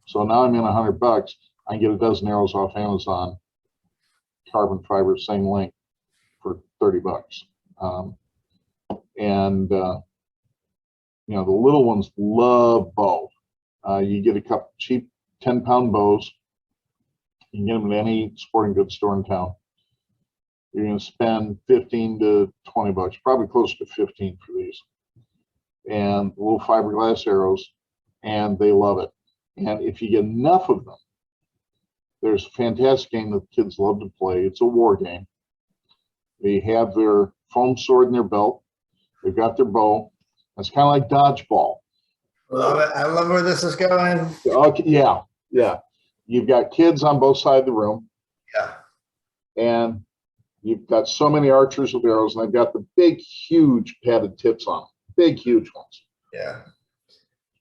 So now I'm in $100. I can get a dozen arrows off Amazon, carbon fiber, same length, for $30. The little ones love bow. You get a couple cheap 10-pound bows. You can get them at any sporting goods store in town. You're going to spend $15 to $20, probably close to 15 for these. And little fiberglass arrows, and they love it. And if you get enough of them, there's a fantastic game that kids love to play. It's a war game. They have their foam sword in their belt. They've got their bow. It's kind of like dodgeball. Love it. I love where this is going. Okay, yeah. You've got kids on both sides of the room. Yeah. And you've got so many archers with arrows, and they've got the big, huge padded tips on them. Big, huge ones. Yeah.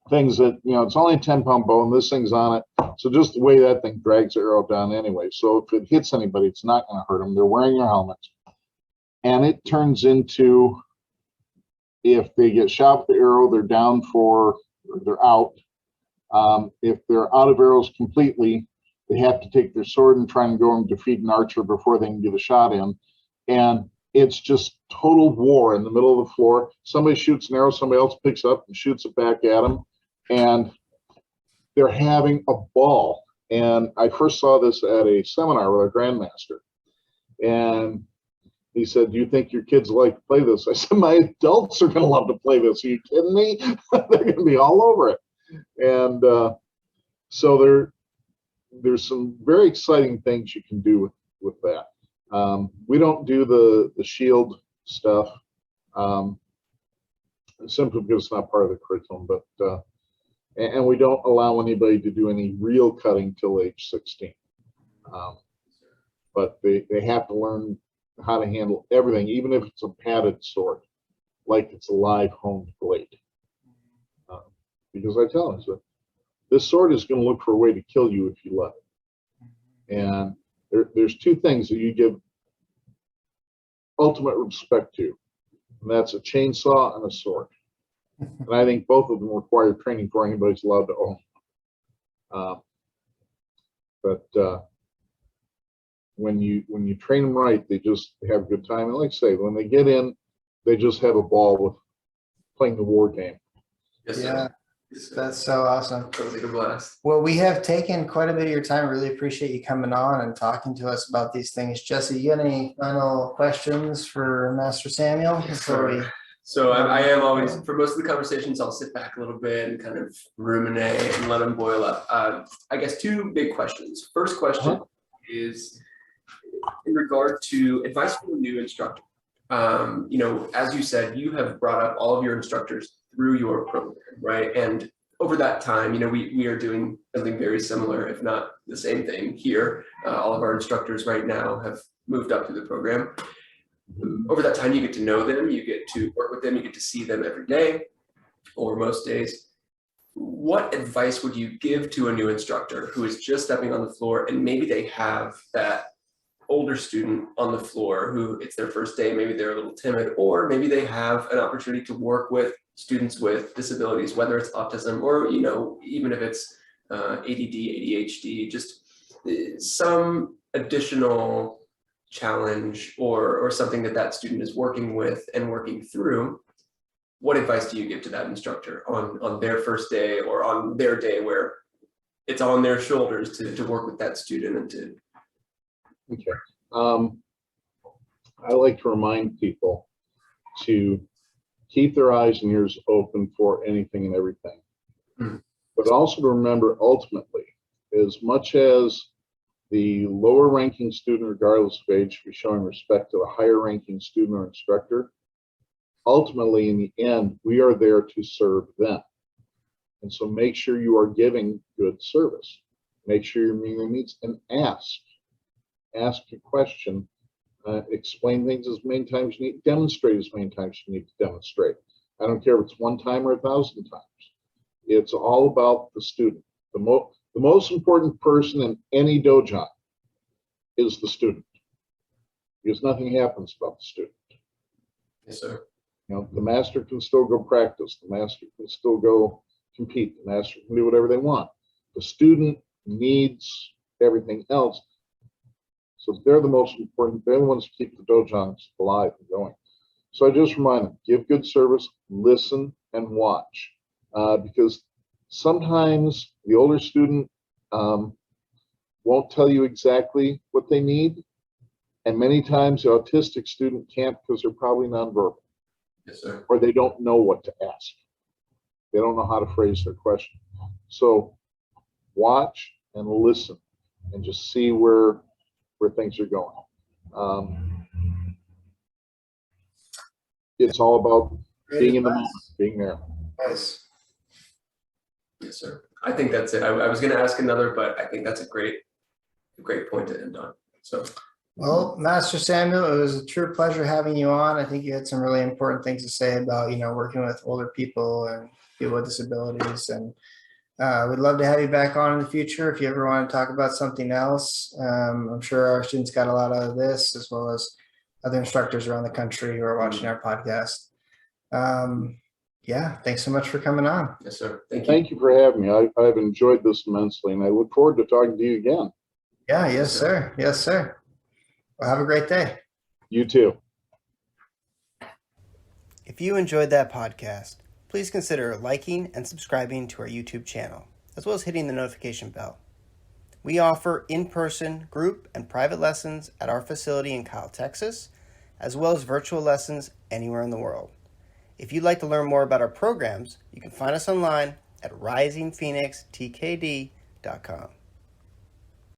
Things that, it's only a 10-pound bow, and this thing's on it. So just the way that thing drags the arrow down anyway. So if it hits anybody, it's not going to hurt them. They're wearing their helmets. And it turns into, if they get shot with the arrow, they're down they're out. If they're out of arrows completely, they have to take their sword and try and go and defeat an archer before they can get a shot in. And it's just total war in the middle of the floor. Somebody shoots an arrow, somebody else picks up and shoots it back at them. And they're having a ball. And I first saw this at a seminar with a grandmaster. And he said, "Do you think your kids like to play this?" I said, "My adults are going to love to play this. Are you kidding me?" They're going to be all over it. And so there's some very exciting things you can do with that. We don't do the shield stuff simply because it's not part of the curriculum, but and we don't allow anybody to do any real cutting till age 16. But they have to learn how to handle everything, even if it's a padded sword, like it's a live honed blade. Because I tell them, so this sword is going to look for a way to kill you if you let it. And there's two things that you give ultimate respect to: and that's a chainsaw and a sword. And I think both of them require training for anybody's allowed to own. When you train them right, they just have a good time. And like I say, when they get in, they just have a ball with playing the war game. Yes, Yeah, sir. Yes, sir. that's so awesome. Sounds like a blast. Well, we have taken quite a bit of your time. Really appreciate you coming on and talking to us about these things. Jesse, you got any final questions for Master Samuel before we? So I am always, for most of the conversations, I'll sit back a little bit and kind of ruminate and let them boil up. I guess two big questions. First question is in regard to advice for a new instructor. As you said, you have brought up all of your instructors through your program, right? And over that time, we are doing something very similar, if not the same thing here. All of our instructors right now have moved up through the program. Over that time, you get to know them, you get to work with them, you get to see them every day or most days. What advice would you give to a new instructor who is just stepping on the floor and maybe they have that older student on the floor who it's their first day, maybe they're a little timid, or maybe they have an opportunity to work with students with disabilities, whether it's autism or, even if it's ADD, ADHD, just some additional challenge or something that student is working with and working through. What advice do you give to that instructor on their first day or on their day where it's on their shoulders to work with that student and to? Okay. I like to remind people to keep their eyes and ears open for anything and everything. But also to remember, ultimately, as much as the lower ranking student, regardless of age, should be showing respect to the higher ranking student or instructor, ultimately, in the end, we are there to serve them. And so make sure you are giving good service. Make sure you're meeting their needs and ask a question, explain things as many times you need, demonstrate as many times you need to demonstrate. I don't care if it's one time or 1,000 times. It's all about the student. The most important person in any dojo is the student, because nothing happens about the student. Yes, sir. The master can still go practice. The master can still go compete. The master can do whatever they want. The student needs everything else. So they're the most important. They're the ones who keep the dojos alive and going. So I just remind them, give good service, listen, and watch. Because sometimes the older student won't tell you exactly what they need. And many times the autistic student can't because they're probably nonverbal. Yes, sir. Or they don't know what to ask. They don't know how to phrase their question. So watch and listen and just see where things are going. It's all about being in the moment, being there. Nice. Yes, sir. I think that's it. I was going to ask another, but I think that's a great point to end on. So, Well, Master Samuel, it was a true pleasure having you on. I think you had some really important things to say about, working with older people and people with disabilities. And we'd love to have you back on in the future if you ever want to talk about something else. I'm sure our students got a lot out of this, as well as other instructors around the country who are watching our podcast. Yeah, thanks so much for coming on. yes, sir. Thank you. Thank you for having me. I've enjoyed this immensely, and I look forward to talking to you again. Yeah, yes, sir. Yes, sir. Well, have a great day. You too. If you enjoyed that podcast, please consider liking and subscribing to our YouTube channel, as well as hitting the notification bell. We offer in-person, group, and private lessons at our facility in Kyle, Texas, as well as virtual lessons anywhere in the world. If you'd like to learn more about our programs, you can find us online at risingphoenixtkd.com.